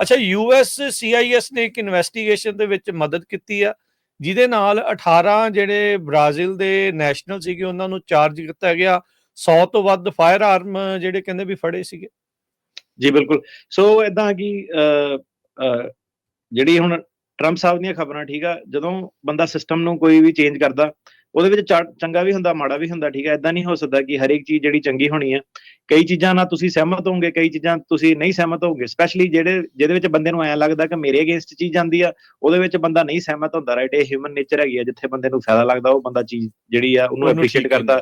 ਅੱਛਾ, US CIS ਨੇ ਇੱਕ ਇਨਵੈਸਟੀਗੇਸ਼ਨ ਦੇ ਵਿੱਚ ਮਦਦ ਕੀਤੀ ਆ, ਜਿਹਦੇ ਨਾਲ 18 ਜਿਹੜੇ ਬ੍ਰਾਜ਼ੀਲ ਦੇ ਨੈਸ਼ਨਲ ਸੀਗੇ ਉਹਨਾਂ ਨੂੰ ਚਾਰਜ ਕੀਤਾ ਗਿਆ। 100 ਤੋਂ ਵੱਧ ਫਾਇਰ ਆਰਮ ਜਿਹੜੇ ਕਹਿੰਦੇ ਵੀ ਫੜੇ ਸੀਗੇ। ਜੀ ਬਿਲਕੁਲ। ਸੋ ਏਦਾਂ ਕਿ ਜਿਹੜੀ ਹੁਣ ਟਰੰਪ ਸਾਹਿਬ ਦੀਆਂ ਖਬਰਾਂ, ਠੀਕ ਆ, ਜਦੋਂ ਬੰਦਾ ਸਿਸਟਮ ਨੂੰ ਕੋਈ ਵੀ ਚੇਂਜ ਕਰਦਾ ਉਹਦੇ ਵਿੱਚ ਚੰਗਾ ਵੀ ਹੁੰਦਾ, ਮਾੜਾ ਵੀ ਹੁੰਦਾ, ਠੀਕ ਆ। ਏਦਾਂ ਨਹੀਂ ਹੋ ਸਕਦਾ ਕਿ ਹਰੇਕ ਚੀਜ਼ ਜਿਹੜੀ ਚੰਗੀ ਹੋਣੀ ਆ। ਕਈ ਚੀਜ਼ਾਂ ਨਾਲ ਤੁਸੀਂ ਸਹਿਮਤ ਹੋਵੋਗੇ, ਕਈ ਚੀਜ਼ਾਂ ਤੁਸੀਂ ਨਹੀਂ ਸਹਿਮਤ ਹੋਵੋਗੇ। ਸਪੈਸ਼ਲੀ ਜਿਹਦੇ ਵਿੱਚ ਬੰਦੇ ਨੂੰ ਐਂ ਲੱਗਦਾ ਕਿ ਮੇਰੇ ਅਗੇਂਸਟ ਚੀਜ਼ ਜਾਂਦੀ ਆ, ਉਹਦੇ ਵਿੱਚ ਬੰਦਾ ਨਹੀਂ ਸਹਿਮਤ ਹੁੰਦਾ, ਰਾਈਟ। ਇਹ ਹਿਊਮਨ ਨੇਚਰ ਹੈਗੀ ਆ, ਜਿੱਥੇ ਬੰਦੇ ਨੂੰ ਫਾਇਦਾ ਲੱਗਦਾ ਉਹ ਬੰਦਾ ਚੀਜ਼ ਜਿਹੜੀ ਆ ਉਹਨੂੰ ਐਪਰੀਸ਼ੀਏਟ ਕਰਦਾ।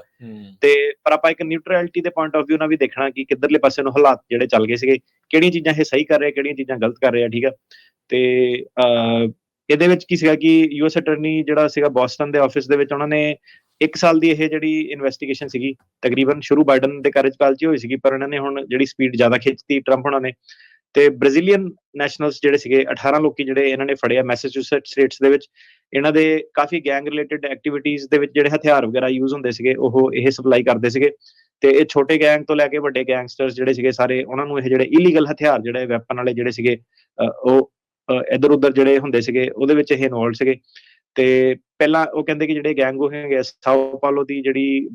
ਤੇ ਪਰ ਆਪਾਂ ਇੱਕ ਨਿਊਟਰੈਲਿਟੀ ਦੇ ਪੁਆਇੰਟ ਆਫ ਵਿਊ ਨਾਲ ਵੀ ਦੇਖਣਾ ਕਿ ਕਿੱਧਰਲੇ ਪਾਸੇ ਨੂੰ ਹਾਲਾਤ ਜਿਹੜੇ ਚੱਲ ਗਏ ਸੀਗੇ, ਕਿਹੜੀਆਂ ਚੀਜ਼ਾਂ ਇਹ ਸਹੀ ਕਰ ਰਹੇ, ਕਿਹੜੀਆਂ ਚੀਜ਼ਾਂ ਗਲਤ ਕਰ ਰਹੇ ਆ, ਠੀਕ ਆ। ਤੇ ਇਹਦੇ ਵਿੱਚ ਕੀ ਸੀਗਾ ਕਿ ਯੂਐਸ ਅਟਰਨੀ ਜਿਹੜਾ ਸੀਗਾ ਬੋਸਟਨ ਦੇ ਆਫਿਸ ਦੇ ਵਿੱਚ, ਉਹਨਾਂ ਨੇ 1 ਸਾਲ ਦੀ ਇਹ ਜਿਹੜੀ ਇਨਵੈਸਟੀਗੇਸ਼ਨ ਸੀਗੀ, ਤਕਰੀਬਨ ਸ਼ੁਰੂ ਬਾਈਡਨ ਦੇ ਕਾਰਜਕਾਲ 'ਚ ਹੋਈ ਸੀਗੀ, ਪਰ ਇਹਨਾਂ ਨੇ ਹੁਣ ਜਿਹੜੀ ਸਪੀਡ ਜ਼ਿਆਦਾ ਖਿੱਚਤੀ ਟਰੰਪ ਉਹਨਾਂ ਨੇ। ਤੇ ਬ੍ਰਾਜ਼ੀਲੀਅਨ ਨੈਸ਼ਨਲਸ ਜਿਹੜੇ ਸੀਗੇ 18 ਲੋਕੀ ਜਿਹੜੇ ਇਹਨਾਂ ਨੇ ਫੜੇ ਆ ਮੈਸਾਚੂਸੇਟਸ ਸਟੇਟਸ ਦੇ ਵਿੱਚ। ਇਹਨਾਂ ਦੇ ਕਾਫੀ ਗੈਂਗ ਰਿਲੇਟਡ ਐਕਟੀਵਿਟੀਜ਼ ਦੇ ਵਿੱਚ ਜਿਹੜੇ ਹਥਿਆਰ ਵਗੈਰਾ ਯੂਜ਼ ਹੁੰਦੇ ਸੀਗੇ ਉਹ ਇਹ ਸਪਲਾਈ ਕਰਦੇ ਸੀਗੇ। ਤੇ ਇਹ ਛੋਟੇ ਗੈਂਗ ਤੋਂ ਲੈ ਕੇ ਵੱਡੇ ਗੈਂਗਸਟਰਸ ਜਿਹੜੇ ਸੀਗੇ ਸਾਰੇ, ਉਹਨਾਂ ਨੂੰ ਇਹ ਜਿਹੜੇ ਇਲੀਗਲ ਹਥਿਆਰ ਜਿਹੜੇ ਵੈਪਨ ਵਾਲੇ ਜਿਹੜੇ ਸੀਗੇ ਉਹ ਇੱਧਰ ਉੱਧਰ ਜਿਹੜੇ ਹੁੰਦੇ ਸੀਗੇ ਉਹਦੇ ਵਿੱਚ ਇਹ ਇਨਵੋਲਵ ਸੀਗੇ। ਤੇ ਪਹਿਲਾਂ ਉਹ ਕਹਿੰਦੇ ਕਿ ਜਿਹੜੇ ਗੈਂਗ ਉਹ ਹੈਗੇ ਸਾਓ ਪਾਲੋ ਦੀ ਜਿਹੜੀ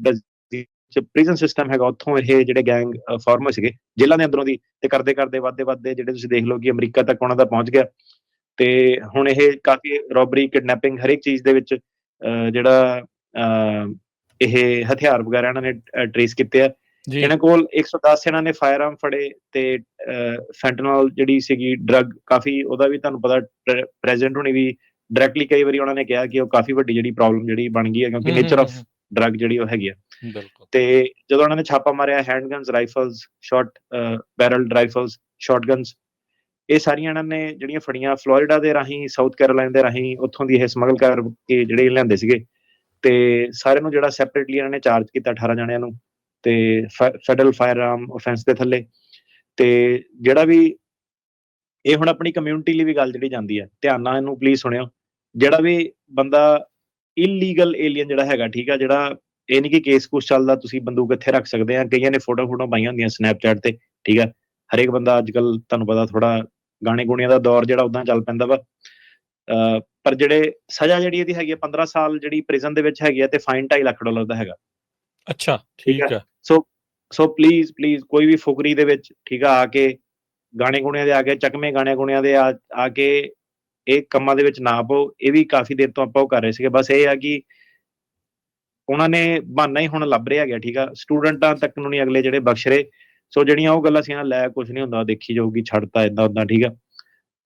ਪ੍ਰਿਜ਼ਨ ਸਿਸਟਮ ਹੈਗਾ, ਉੱਥੋਂ ਇਹ ਜਿਹੜੇ ਗੈਂਗ ਫਾਰਮ ਹੋਏ ਸੀਗੇ ਜੇਲ੍ਹਾਂ ਦੇ ਅੰਦਰੋਂ ਦੀ। ਤੇ ਕਰਦੇ ਕਰਦੇ ਵੱਧਦੇ ਜਿਹੜੇ ਤੁਸੀਂ ਦੇਖ ਲਓ ਕਿ ਅਮਰੀਕਾ ਤੱਕ ਉਹਨਾਂ ਦਾ ਪਹੁੰਚ ਗਿਆ। ਤੇ ਹੁਣ ਇਹ ਕਾਫੀ ਰੋਬਰੀ, ਕਿਡਨੈਪਿੰਗ, ਹਰੇਕ ਚੀਜ਼ ਦੇ ਵਿੱਚ ਜਿਹੜਾ ਇਹ ਹਥਿਆਰ ਵਗੈਰਾ ਇਹਨਾਂ ਨੇ ਟਰੇਸ ਕੀਤੇ ਆ। ਇਹਨਾਂ ਕੋਲ 110 ਇਹਨਾਂ ਨੇ ਫਾਇਰ ਆਰਮ ਫੜੇ। ਤੇ ਫੈਂਟਨੋਲ ਜਿਹੜੀ ਸੀਗੀ ਡਰੱਗ, ਕਾਫੀ ਉਹਦਾ ਵੀ ਤੁਹਾਨੂੰ ਪਤਾ ਪ੍ਰੈਜ਼ੀਡੈਂਟ ਹੋਣੀ ਵੀ ਡਾਇਰੈਕਟਲੀ ਕਈ ਵਾਰੀ ਉਹਨਾਂ ਨੇ ਕਿਹਾ ਕਿ ਉਹ ਕਾਫੀ ਵੱਡੀ ਜਿਹੜੀ ਪ੍ਰੋਬਲਮ ਜਿਹੜੀ ਬਣ ਗਈ ਹੈ, ਕਿਉਂਕਿ ਨੇਚਰ ਆਫ ਡਰੱਗ ਜਿਹੜੀ ਉਹ ਹੈਗੀ ਆ। ਤੇ ਜਦੋਂ ਉਹਨਾਂ ਨੇ ਛਾਪਾ ਮਾਰਿਆ, ਹੈਂਡਗਨਸ, ਰਾਈਫਲਸ, ਸ਼ਾਰਟ ਬੈਰਲਡ ਰਾਈਫਲਸ, ਸ਼ਾਰਟਗਨਸ, ਇਹ ਸਾਰੀਆਂ ਇਹਨਾਂ ਨੇ ਜਿਹੜੀਆਂ ਫੜੀਆਂ ਫਲੋਰੀਡਾ ਦੇ ਰਾਹੀਂ, ਸਾਊਥ ਕੈਰੋਲਾਈਨਾ ਦੇ ਰਾਹੀਂ, ਉੱਥੋਂ ਦੀ ਇਹ ਸਮਗਲ ਕਰਕੇ ਜਿਹੜੇ ਲਿਆਂਦੇ ਸੀਗੇ। ਤੇ ਸਾਰਿਆਂ ਨੂੰ ਜਿਹੜਾ ਸੈਪਰੇਟਲੀ ਇਹਨਾਂ ਨੇ ਚਾਰਜ ਕੀਤਾ 18 ਜਣਿਆਂ ਨੂੰ, ਤੇ ਫੈਡਰਲ ਫਾਇਰ ਆਰਮ ਆਫੈਂਸ ਦੇ ਥੱਲੇ। ਤੇ ਜਿਹੜਾ ਵੀ ਇਹ ਹੁਣ ਆਪਣੀ ਕਮਿਊਨਿਟੀ ਲਈ ਵੀ ਗੱਲ ਜਿਹੜੀ ਜਾਂਦੀ ਹੈ, ਧਿਆਨ ਨਾਲ ਇਹਨੂੰ ਪਲੀਜ਼ ਸੁਣਿਓ। ਜਿਹੜਾ ਵੀ ਬੰਦਾ ਇਲੀਗਲ ਏਲੀਅਨ ਜਿਹੜਾ ਹੈਗਾ, ਠੀਕ ਆ, ਜਿਹੜਾ ਇਹ ਨਹੀਂ ਕਿ ਕੇਸ ਕੁਛ ਚੱਲਦਾ ਤੁਸੀਂ ਬੰਦੂਕ ਇੱਥੇ ਰੱਖ ਸਕਦੇ ਆ। ਕਈਆਂ ਨੇ ਫੋਟੋ ਪਾਈਆਂ ਹੁੰਦੀਆਂ ਸਨੈਪਚੈਟ ਤੇ, ਠੀਕ ਆ। ਹਰੇਕ ਬੰਦਾ ਅੱਜ ਕੱਲ ਤੁਹਾਨੂੰ ਪਤਾ ਥੋੜਾ ਗਾਣੇ ਗੁਣਿਆਂ ਦਾ ਦੌਰ ਜਿਹੜਾ ਉਦਾਂ ਚੱਲ ਪੈਂਦਾ ਵਾ। ਪਰ ਜਿਹੜੇ ਸਜ਼ਾ ਜਿਹੜੀ ਇਹਦੀ ਹੈਗੀ ਆ 15 ਸਾਲ ਜਿਹੜੀ ਪ੍ਰਿਜ਼ਨ ਦੇ ਵਿੱਚ ਹੈਗੀ ਆ, ਤੇ ਫਾਈਨ $2.5 ਲੱਖ ਦਾ ਹੈਗਾ। ਅੱਛਾ, ਠੀਕ ਆ। ਸੋ ਪਲੀਜ਼ ਕੋਈ ਵੀ ਫੁਕਰੀ ਦੇ ਵਿੱਚ, ਠੀਕ ਆ ਕੇ ਗਾਣੇ ਗੁਣਿਆਂ ਦੇ ਆ ਕੇ, ਚੱਕਵੇਂ ਗਾਣੇ ਗੁਣਿਆਂ ਦੇ ਆ ਕੇ ਇਹ ਕੰਮਾਂ ਦੇ ਵਿੱਚ ਨਾ ਪਾਓ। ਇਹ ਵੀ ਕਾਫੀ ਦੇਰ ਤੋਂ ਆਪਾਂ ਉਹ ਕਰ ਰਹੇ ਸੀਗੇ। ਬਸ ਇਹ ਆ ਕਿ ਉਹਨਾਂ ਨੇ ਬਹਾਨਾ ਹੀ ਹੁਣ ਲੱਭ ਰਿਹਾ ਗਿਆ, ਠੀਕ ਆ। ਸਟੂਡੈਂਟਾਂ ਤੱਕ ਨੂੰ ਨਹੀਂ ਅਗਲੇ ਜਿਹੜੇ ਬਖਸ਼ ਰਹੇ। ਸੋ ਜਿਹੜੀਆਂ ਉਹ ਗੱਲਾਂ ਸੀ ਨਾ, ਲੈ ਕੁਛ ਨਹੀਂ ਹੁੰਦਾ, ਦੇਖੀ ਜਾਊਗੀ, ਛੱਡਤਾ ਏਦਾਂ ਉਦਾਂ, ਠੀਕ ਆ,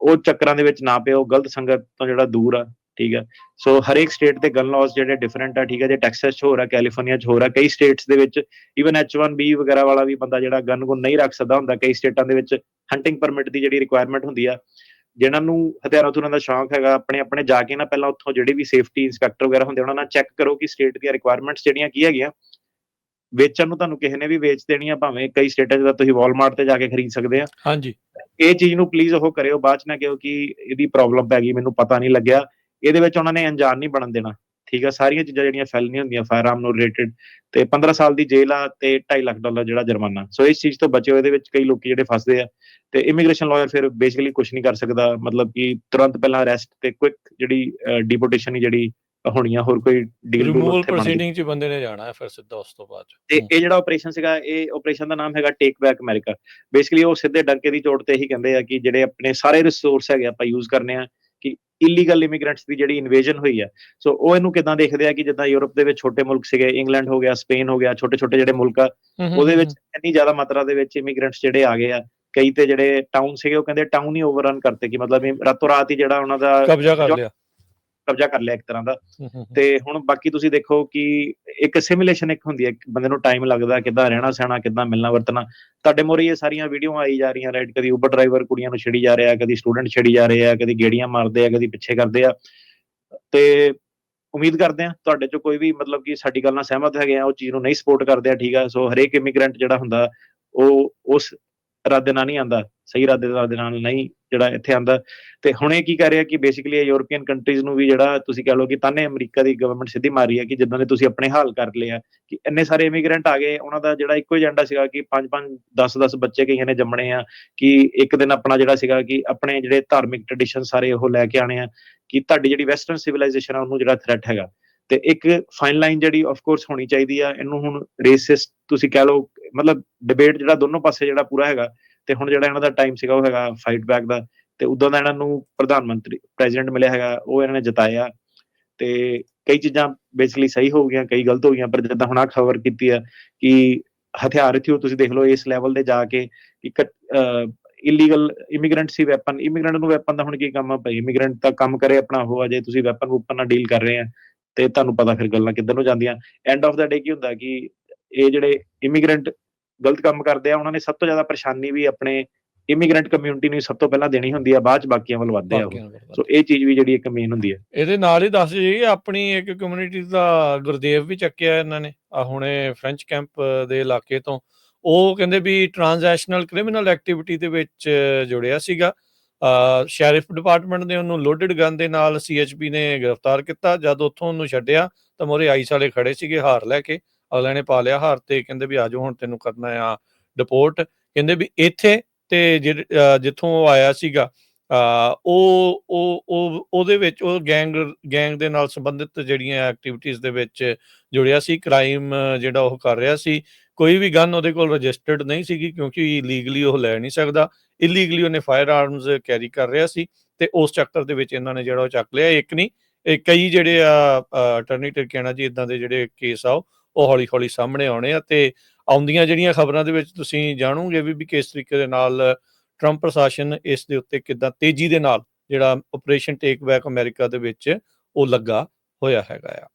ਉਹ ਚੱਕਰਾਂ ਦੇ ਵਿੱਚ ਨਾ ਪਿਓ। ਗਲਤ ਸੰਗਤ ਤੋਂ ਜਿਹੜਾ ਦੂਰ ਆ, ਠੀਕ ਆ। ਸੋ ਹਰੇਕ ਸਟੇਟ ਦੇ ਗਨ ਲਾਜ਼ ਜਿਹੜੇ ਡਿਫਰੈਂਟ ਆ, ਠੀਕ ਆ। ਜੇ ਟੈਕਸਸ 'ਚ ਹੋਰ ਆ, ਕੈਲੀਫੋਰਨੀਆ 'ਚ ਹੋਰ ਆ, ਕਈ ਸਟੇਟਸ ਦੇ ਵਿੱਚ ਈਵਨ H1B ਵਗੈਰਾ ਵਾਲਾ ਵੀ ਬੰਦਾ ਜਿਹੜਾ ਗਨ ਗੁਨ ਨਹੀਂ ਰੱਖ ਸਕਦਾ ਹੁੰਦਾ। ਕਈ ਸਟੇਟਾਂ ਦੇ ਵਿੱਚ ਹੰਟਿੰਗ ਪਰਮਿਟ ਦੀ ਜਿਹੜੀ ਰਿਕੁਆਇਰਮੈਂਟ ਹੁੰਦੀ ਆ। ਜਿਹਨਾਂ ਨੂੰ ਹਥਿਆਰਾਂ ਹੁਥਿਆਰਾਂ ਦਾ ਸ਼ੌਂਕ ਹੈਗਾ, ਆਪਣੇ ਜਾ ਕੇ ਨਾ ਪਹਿਲਾਂ ਉੱਥੋਂ ਜਿਹੜੇ ਵੀ ਸੇਫਟੀ ਇੰਸਪੈਕਟਰ ਵਗੈਰਾ ਹੁੰਦੇ, ਉਹਨਾਂ ਨਾਲ ਚੈੱਕ ਕਰੋ ਕਿ ਸਟੇਟ ਦੀਆਂ ਰਿਕੁਆਇਰਮੈਂਟਸ ਜਿਹੜੀਆਂ ਕੀ ਹੈਗੀਆਂ। ਵੇਚਣ ਨੂੰ ਤੁਹਾਨੂੰ ਕਿਸੇ ਨੇ ਵੀ ਵੇਚ ਦੇਣੀ ਆ, ਭਾਵੇਂ ਕਈ ਸਟੇਟਾਂ 'ਚ ਤਾਂ ਤੁਸੀਂ ਵਾਲਮਾਰਟ ਤੇ ਜਾ ਕੇ ਖਰੀਦ ਸਕਦੇ ਆ। ਹਾਂਜੀ, ਇਹ ਚੀਜ਼ ਨੂੰ ਪਲੀਜ਼ ਉਹ ਕਰਿਓ, ਬਾਅਦ 'ਚ ਨਾ ਕਿਹੋ ਕਿ ਇਹਦੀ ਪ੍ਰੋਬਲਮ ਪੈ ਗਈ, ਮੈਨੂੰ ਪਤਾ ਨਹੀਂ ਲੱਗਿਆ। ਇਹਦੇ ਵਿੱਚ ਉਹਨਾਂ ਨੇ ਅਣਜਾਣ ਨਹੀਂ ਬਣਨ ਦੇਣਾ, ਠੀਕ ਆ। ਸਾਰੀਆਂ ਚੀਜ਼ਾਂ ਜਿਹੜੀਆਂ ਫੈਲਨੀਆਂ ਹੁੰਦੀਆਂ ਫਾਇਰ ਆਰਮ ਨੂੰ ਰਿਲੇਟਡ, ਤੇ 15 ਸਾਲ ਦੀ ਜੇਲ੍ਹ ਆ ਤੇ $2.5 ਲੱਖ ਜਿਹੜਾ ਜੁਰਮਾਨਾ। ਸੋ ਇਸ ਚੀਜ਼ ਤੋਂ ਬਚਿਓ। ਇਹਦੇ ਵਿੱਚ ਕਈ ਲੋਕੀ ਜਿਹੜੇ ਫਸਦੇ ਆ, ਤੇ ਇਮੀਗ੍ਰੇਸ਼ਨ ਲਾਇਰ ਫਿਰ ਬੇਸਿਕਲੀ ਕੁਝ ਨਹੀਂ ਕਰ ਸਕਦਾ, ਮਤਲਬ ਕਿ ਤੁਰੰਤ ਪਹਿਲਾਂ ਅਰੈਸਟ ਤੇ ਕੁਇਕ ਜਿਹੜੀ ਡਿਪੋਰਟੇਸ਼ਨ ਜਿਹੜੀ ਹੋਣੀ ਆ, ਹੋਰ ਕੋਈ ਡੀਲ ਰਿਮੂਵਲ ਪ੍ਰੋਸੀਡਿੰਗ 'ਚ ਬੰਦੇ ਨੇ ਜਾਣਾ ਫਿਰ ਸਿੱਧਾ ਉਸ ਤੋਂ ਬਾਅਦ। ਤੇ ਇਹ ਜਿਹੜਾ ਆਪਰੇਸ਼ਨ ਸੀਗਾ, ਇਹ ਆਪਰੇਸ਼ਨ ਦਾ ਨਾਮ ਹੈਗਾ ਟੇਕ ਬੈਕ ਅਮਰੀਕਾ। ਬੇਸਿਕਲੀ ਉਹ ਸਿੱਧੇ ਡੰਕੇ ਦੀ ਚੋਟ ਤੇ ਇਹੀ ਕਹਿੰਦੇ ਆ ਕਿ ਜਿਹੜੇ ਆਪਣੇ ਸਾਰੇ ਰਿਸੋਰਸ ਹੈਗੇ ਆਪਾਂ ਯੂਜ਼ ਕਰਨੇ ਆ, ਕਿ ਇਲੀਗਲ ਇਮੀਗ੍ਰੈਂਟਸ ਦੀ ਜਿਹੜੀ ਇਨਵੇਜਨ ਹੋਈ ਆ। ਸੋ ਉਹ ਇਹਨੂੰ ਕਿੱਦਾਂ ਦੇਖਦੇ ਆ ਕਿ ਜਿੱਦਾਂ ਯੂਰਪ ਦੇ ਵਿੱਚ ਛੋਟੇ ਮੁਲਕ ਸੀਗੇ, ਇੰਗਲੈਂਡ ਹੋ ਗਿਆ, ਸਪੇਨ ਹੋ ਗਿਆ, ਛੋਟੇ ਛੋਟੇ ਜਿਹੜੇ ਮੁਲਕ ਆ, ਉਹਦੇ ਵਿੱਚ ਇੰਨੀ ਜ਼ਿਆਦਾ ਮਾਤਰਾ ਦੇ ਵਿੱਚ ਇਮੀਗ੍ਰੈਂਟਸ ਜਿਹੜੇ ਆ ਗਏ ਆ। ਕਈ ਤੇ ਜਿਹੜੇ ਟਾਊਨ ਸੀਗੇ, ਉਹ ਕਹਿੰਦੇ ਟਾਊਨ ਹੀ ਓਵਰਰਨ ਕਰਤੇ, ਕਿ ਮਤਲਬ ਰਾਤੋਂ ਰਾਤ ਹੀ ਜਿਹੜਾ ਉਹਨਾਂ ਦਾ ਕਬਜ਼ਾ ਕਰ ਲਿਆ ਇੱਕ ਤਰ੍ਹਾਂ ਦਾ। ਤੇ ਹੁਣ ਬਾਕੀ ਤੁਸੀਂ ਦੇਖੋ ਕਿ ਇੱਕ ਸਿਮੂਲੇਸ਼ਨ ਇੱਕ ਹੁੰਦੀ ਹੈ, ਬੰਦੇ ਨੂੰ ਟਾਈਮ ਲੱਗਦਾ ਕਿੱਦਾਂ ਰਹਿਣਾ ਸਹਿਣਾ, ਕਿੱਦਾਂ ਮਿਲਣਾ ਵਰਤਣਾ। ਤੁਹਾਡੇ ਮੋਰੇ ਇਹ ਸਾਰੀਆਂ ਵੀਡੀਓ ਆਈ ਜਾ ਰਹੀਆਂ, ਰਾਈਟ। ਕਦੀ ਉਬਰ ਡਰਾਈਵਰ ਕੁੜੀਆਂ ਨੂੰ ਛੇੜੀ ਜਾ ਰਿਹਾ, ਕਦੀ ਸਟੂਡੈਂਟ ਛੇੜੀ ਜਾ ਰਹੇ ਆ, ਕਦੀ ਗੇੜੀਆਂ ਮਾਰਦੇ ਆ, ਕਦੀ ਪਿੱਛੇ ਕਰਦੇ ਆ। ਤੇ ਉਮੀਦ ਕਰਦੇ ਆ ਤੁਹਾਡੇ ਚੋਂ ਕੋਈ ਵੀ ਮਤਲਬ ਕਿ ਸਾਡੀ ਗੱਲ ਨਾਲ ਸਹਿਮਤ ਹੈਗੇ ਆ, ਉਹ ਚੀਜ਼ ਨੂੰ ਨਹੀਂ ਸਪੋਰਟ ਕਰਦੇ ਆ, ਠੀਕ ਆ। ਸੋ ਹਰੇਕ ਇਮੀਗ੍ਰੈਂਟ ਜਿਹੜਾ ਹੁੰਦਾ ਉਹ ਉਸ ਇਰਾਦੇ ਨਾਲ ਨਹੀਂ ਆਉਂਦਾ, ਸਹੀ ਇਰਾਦੇ ਦੇ ਨਾਲ ਨਹੀਂ ਜਿਹੜਾ ਇੱਥੇ ਆਉਂਦਾ। ਤੇ ਹੁਣ ਇਹ ਕੀ ਕਰ ਰਿਹਾ ਕਿ ਬੇਸਿਕਲੀ ਯੂਰਪੀਅਨ ਕੰਟਰੀਜ਼ ਨੂੰ ਵੀ ਜਿਹੜਾ ਤੁਸੀਂ ਕਹਿ ਲਓ ਕਿ ਤਾਨੇ ਅਮਰੀਕਾ ਦੀ ਗਵਰਨਮੈਂਟ ਸਿੱਧੀ ਮਾਰ ਰਹੀ ਹੈ ਕਿ ਜਿੱਦਾਂ ਦੇ ਤੁਸੀਂ ਆਪਣੇ ਹਾਲ ਕਰ ਲਿਆ, ਕਿ ਇੰਨੇ ਸਾਰੇ ਇਮੀਗ੍ਰੈਂਟ ਆ ਗਏ, ਉਹਨਾਂ ਦਾ ਜਿਹੜਾ ਇੱਕੋ ਏਜੰਡਾ ਸੀਗਾ ਕਿ 5-5 10-10 ਬੱਚੇ ਕਈਆਂ ਨੇ ਜੰਮਣੇ ਆ, ਕਿ ਇੱਕ ਦਿਨ ਆਪਣਾ ਜਿਹੜਾ ਸੀਗਾ ਕਿ ਆਪਣੇ ਜਿਹੜੇ ਧਾਰਮਿਕ ਟ੍ਰੈਡੀਸ਼ਨ ਸਾਰੇ ਉਹ ਲੈ ਕੇ ਆਣੇ ਆ, ਕਿ ਤੁਹਾਡੀ ਜਿਹੜੀ ਵੈਸਟਰਨ ਸਿਵਲਾਈਜੇਸ਼ਨ ਆ ਉਹਨੂੰ ਜਿਹੜਾ ਥ੍ਰੈਟ ਹੈਗਾ। ਤੇ ਇੱਕ ਫਾਈਨ ਲਾਈਨ ਜਿਹੜੀ ਆਫ ਕੋਰਸ ਹੋਣੀ ਚਾਹੀਦੀ ਆ, ਇਹਨੂੰ ਹੁਣ ਰੇਸਿਸਟ ਤੁਸੀਂ ਕਹਿ ਲਓ, ਮਤਲਬ ਡਿਬੇਟ ਜਿਹੜਾ ਦੋਨੋਂ ਪਾਸੇ ਜਿਹੜਾ ਪੂਰਾ ਹੈਗਾ। ਤੇ ਹੁਣ ਜਿਹੜਾ ਇਹਨਾਂ ਦਾ ਟਾਈਮ ਸੀਗਾ ਉਹ ਹੈਗਾ ਫਾਈਟ ਬੈਕ ਦਾ, ਤੇ ਉਦੋਂ ਦਾ ਇਹਨਾਂ ਨੂੰ ਪ੍ਰਧਾਨ ਮੰਤਰੀ ਪ੍ਰੈਜ਼ੀਡੈਂਟ ਮਿਲਿਆ ਹੈਗਾ, ਉਹ ਇਹਨਾਂ ਨੇ ਜਿਤਾਇਆ। ਤੇ ਕਈ ਚੀਜ਼ਾਂ ਬੇਸਿਕਲੀ ਸਹੀ ਹੋ ਗਈਆਂ, ਕਈ ਗਲਤ ਹੋ ਗਈਆਂ, ਪਰ ਜਿੱਦਾਂ ਹੁਣ ਆਹ ਖਬਰ ਕੀਤੀ ਆ ਕਿ ਹਥਿਆਰ ਇੱਥੇ ਤੁਸੀਂ ਦੇਖ ਲਓ ਇਸ ਲੈਵਲ ਤੇ ਜਾ ਕੇ ਇੱਕ ਇਲੀਗਲ ਇਮੀਗ੍ਰੈਂਟ ਸੀ ਵੈਪਨ, ਇਮੀਗ੍ਰੈਂਟ ਨੂੰ ਵੈਪਨ ਦਾ ਹੁਣ ਕੀ ਕੰਮ ਆ ਭਾਈ, ਇਮੀਗ੍ਰੈਂਟ ਤਾਂ ਕੰਮ ਕਰੇ ਆਪਣਾ ਉਹ ਆ, ਜੇ ਤੁਸੀਂ ਵੈਪਨ ਵੂਪਨ ਨਾਲ ਡੀਲ ਕਰ ਰਹੇ ਆ ਤੇ ਤੁਹਾਨੂੰ ਪਤਾ ਫਿਰ ਗੱਲਾਂ ਕਿੱਧਰ ਨੂੰ ਜਾਂਦੀਆਂ। ਐਂਡ ਆਫ ਦਾ ਡੇ ਕੀ ਹੁੰਦਾ ਕਿ ਇਹ ਜਿਹੜੇ ਇਮੀਗ੍ਰੈਂਟ ਗਲਤ ਕੰਮ ਕਰਦੇ ਆ, ਉਹਨਾਂ ਨੇ ਸਭ ਤੋਂ ਜ਼ਿਆਦਾ ਪਰੇਸ਼ਾਨੀ ਵੀ ਆਪਣੇ ਇਮੀਗ੍ਰੈਂਟ ਕਮਿਊਨਿਟੀ ਨੂੰ ਸਭ ਤੋਂ ਪਹਿਲਾਂ ਦੇਣੀ ਹੁੰਦੀ ਆ, ਬਾਅਦ ਚ ਬਾਕੀਆਂ ਵੱਲ ਵੱਧਦੇ ਆ ਉਹ। ਸੋ ਇਹ ਚੀਜ਼ ਵੀ ਜਿਹੜੀ ਇੱਕ ਮੇਨ ਹੁੰਦੀ ਹੈ। ਇਹਦੇ ਨਾਲ ਹੀ ਦੱਸ ਜਾਈਏ, ਆਪਣੀ ਇੱਕ ਕਮਿਊਨਿਟੀ ਦਾ ਗੁਰਦੇਵ ਵੀ ਚੱਕਿਆ ਇਹਨਾਂ ਨੇ ਆ ਹੁਣੇ ਫ੍ਰੈਂਚ ਕੈਂਪ ਦੇ ਇਲਾਕੇ ਤੋਂ। ਉਹ ਕਹਿੰਦੇ ਵੀ ਟ੍ਰਾਂਜੈਕਸ਼ਨਲ ਕ੍ਰਿਮੀਨਲ ਐਕਟੀਵਿਟੀ ਦੇ ਵਿੱਚ ਜੁੜਿਆ ਸੀਗਾ। ਸ਼ੈਰਿਫ ਡਿਪਾਰਟਮੈਂਟ ਨੇ ਉਹਨੂੰ ਲੋਡਡ ਗਨ ਦੇ ਨਾਲ CHP ਨੇ ਗ੍ਰਿਫਤਾਰ ਕੀਤਾ। ਜਦ ਉੱਥੋਂ ਉਹਨੂੰ ਛੱਡਿਆ ਤਾਂ ਮੋਰੇ ਆਈਸ ਵਾਲੇ ਖੜੇ ਸੀਗੇ ਹਾਰ ਲੈ ਕੇ, ਅਗਲੇ ਨੇ ਪਾ ਲਿਆ ਹਾਰ ਤੇ ਕਹਿੰਦੇ ਵੀ ਆਜੋ ਹੁਣ ਤੈਨੂੰ ਕਰਨਾ ਆ ਡਿਪੋਰਟ। ਕਹਿੰਦੇ ਵੀ ਇੱਥੇ ਤੇ ਜਿੱਥੋਂ ਉਹ ਆਇਆ ਸੀਗਾ ਉਹਦੇ ਵਿੱਚ ਉਹ ਗੈਂਗ ਦੇ ਨਾਲ ਸੰਬੰਧਿਤ ਜਿਹੜੀਆਂ ਐਕਟੀਵਿਟੀਜ਼ ਦੇ ਵਿੱਚ ਜੁੜਿਆ ਸੀ, ਕ੍ਰਾਈਮ ਜਿਹੜਾ ਉਹ ਕਰ ਰਿਹਾ ਸੀ। ਕੋਈ ਵੀ ਗਨ ਉਹਦੇ ਕੋਲ ਰਜਿਸਟਰਡ ਨਹੀਂ ਸੀਗੀ ਕਿਉਂਕਿ ਲੀਗਲੀ ਉਹ ਲੈ ਨਹੀਂ ਸਕਦਾ, ਇਲੀਗਲੀ ਉਹਨੇ ਫਾਇਰ ਆਰਮਸ ਕੈਰੀ ਕਰ ਰਿਹਾ ਸੀ। ਤੇ ਉਸ ਚੱਕਰ ਦੇ ਵਿੱਚ ਇਹਨਾਂ ਨੇ ਜਿਹੜਾ ਉਹ ਚੱਕ ਲਿਆ। ਇੱਕ ਨਹੀਂ, ਇਹ ਕਈ ਜਿਹੜੇ ਆ ਅਟਰਨੀ ਟਿਰਕੈਣਾ ਜੀ ਇਦਾਂ ਦੇ ਜਿਹੜੇ ਕੇਸ ਆ ਉਹ ਹੌਲੀ ਹੌਲੀ ਸਾਹਮਣੇ ਆਉਣੇ ਆ। ਤੇ ਆਉਂਦੀਆਂ ਜਿਹੜੀਆਂ ਖਬਰਾਂ ਦੇ ਵਿੱਚ ਤੁਸੀਂ ਜਾਣੋਗੇ ਵੀ ਕਿਸ ਤਰੀਕੇ ਦੇ ਨਾਲ ਟਰੰਪ ਪ੍ਰਸ਼ਾਸਨ ਇਸ ਦੇ ਉੱਤੇ ਕਿੱਦਾਂ ਤੇਜ਼ੀ ਦੇ ਨਾਲ ਜਿਹੜਾ ਆਪਰੇਸ਼ਨ ਟੇਕ ਬੈਕ ਅਮਰੀਕਾ ਦੇ ਵਿੱਚ ਉਹ ਲੱਗਾ ਹੋਇਆ ਹੈਗਾ ਆ।